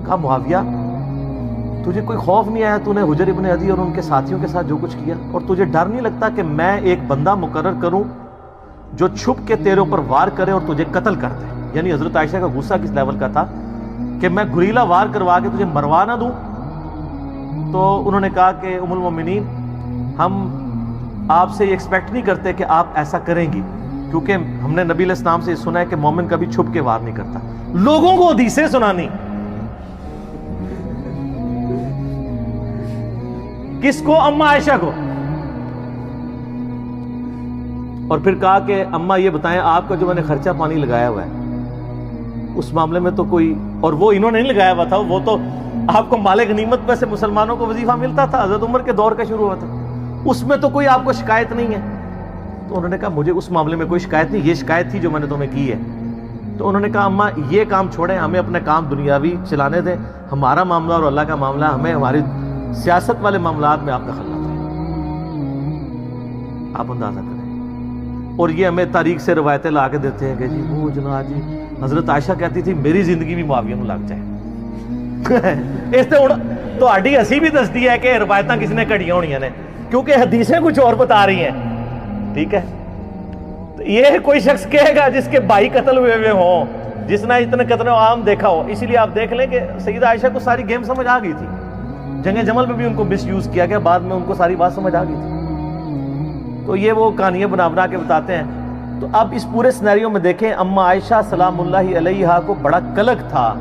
کہا معاویہ تجھے کوئی خوف نہیں آیا؟ تُونے حجر ابن عدی اور ان کے ساتھیوں کے ساتھ جو کچھ کیا، اور تجھے ڈر نہیں لگتا کہ میں ایک بندہ مقرر کروں جو چھپ کے تیرے اوپر وار کرے اور تجھے قتل کر دے؟ یعنی حضرت عائشہ کا غصہ کس لیول کا تھا کہ میں گریلا وار کروا کے تجھے مروا نہ دوں؟ تو انہوں نے کہا کہ ام المومنین ہم آپ سے یہ ایکسپیکٹ نہیں کرتے کہ آپ ایسا کریں گی، کیونکہ ہم نے نبی علیہ السلام سے یہ سنا ہے کہ مومن کبھی چھپ کے وار نہیں کرتا۔ لوگوں کو حدیثیں سنانی، کس کو؟ اماں عائشہ کو۔ اور پھر کہا کہ اماں یہ بتائیں آپ کا جو میں نے خرچہ پانی لگایا ہوا ہے اس معاملے میں تو کوئی، اور وہ انہوں نے نہیں لگایا ہوا تھا، وہ تو آپ کو مال غنیمت میں سے مسلمانوں کو وظیفہ ملتا تھا، حضرت عمر کے دور کا شروع ہوا تھا، اس میں تو کوئی آپ کو شکایت نہیں ہے۔ تو انہوں نے کہا مجھے اس معاملے میں کوئی شکایت نہیں، یہ شکایت تھی جو میں نے تمہیں کی ہے۔ تو انہوں نے کہا اماں یہ کام چھوڑیں، ہمیں اپنے کام دنیاوی چلانے دیں، ہمارا معاملہ اور اللہ کا معاملہ، ہمیں ہماری سیاست والے معاملات میں آپ دخل نہ کریں۔ آپ اندازہ کریں۔ اور یہ ہمیں تاریخ سے روایتیں لا کے دیتے ہیں کہ جی وہ جناب جی حضرت عائشہ کہتی تھی میری زندگی بھی معاویہ میں لگ جائے۔ اس سے تو آڈی ہنسی بھی دستی ہے کہ روایتاں کس نے کڑیاں ہونی نے، کیونکہ حدیثیں کچھ اور بتا رہی ہیں، ٹھیک ہے؟ تو یہ کوئی شخص کہے گا جس کے بھائی قتل ہوئے ہوں، جس نے اتنے قتل عام دیکھا ہو۔ اسی لیے آپ دیکھ لیں کہ سیدہ عائشہ کو ساری گیم سمجھ آ گئی تھی، جنگ جمل میں بھی ان کو مس یوز کیا گیا، بعد میں ان کو ساری بات سمجھ آ گئی تھی۔ تو یہ وہ کہانیاں بنا بنا کے بتاتے ہیں۔ تو اب اس پورے سینیریو میں دیکھیں، اماں عائشہ سلام اللہ علیہا کو بڑا قلق تھا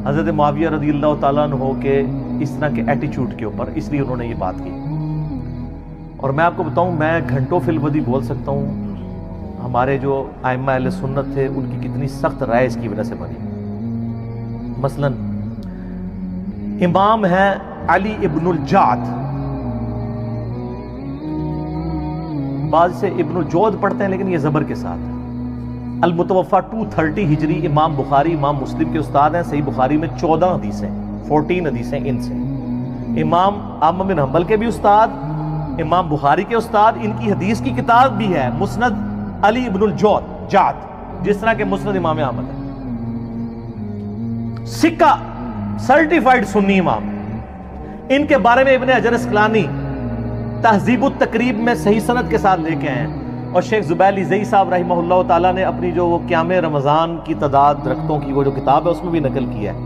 حضرت معاویہ رضی اللہ تعالیٰ عنہ کے اس طرح کے ایٹیچیوڈ کے اوپر، اس لیے انہوں نے یہ بات کی۔ اور میں آپ کو بتاؤں، میں گھنٹوں فی الودی بول سکتا ہوں ہمارے جو ائمہ اہل سنت تھے ان کی کتنی سخت رائے اس کی وجہ سے بنی۔ مثلا امام ہے علی ابن الجعد، بعض سے ابن الجود پڑھتے ہیں لیکن یہ زبر کے ساتھ ہے۔ المتوفہ 230 ہجری، امام بخاری امام مسلم کے استاد ہیں، صحیح بخاری میں 14 حدیثیں، 14 حدیثیں ان سے۔ امام احمد بن حنبل کے بھی استاد، امام بخاری کے استاد، ان کی حدیث کی کتاب بھی ہے مسند علی ابن الجعد، جس طرح کے مسند امام احمد ہے۔ سکہ سرٹیفائیڈ سنی امام، ان کے بارے میں ابن حجر اسقلانی تہذیب التقریب میں صحیح سند کے ساتھ لے کے آئے ہیں، اور شیخ زبیل زئی صاحب رحمہ اللہ تعالیٰ نے اپنی جو وہ قیام رمضان کی تعداد درختوں کی وہ جو کتاب ہے اس میں بھی نقل کیا ہے۔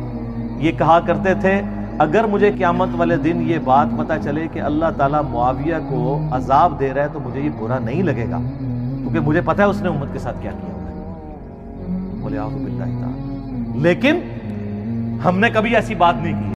یہ کہا کرتے تھے اگر مجھے قیامت والے دن یہ بات پتہ چلے کہ اللہ تعالیٰ معاویہ کو عذاب دے رہا ہے تو مجھے یہ برا نہیں لگے گا، کیونکہ مجھے پتہ ہے اس نے امت کے ساتھ کیا کیا ہوگا۔ بولے اعوذ باللہ تعالی، لیکن ہم نے کبھی ایسی بات نہیں کی۔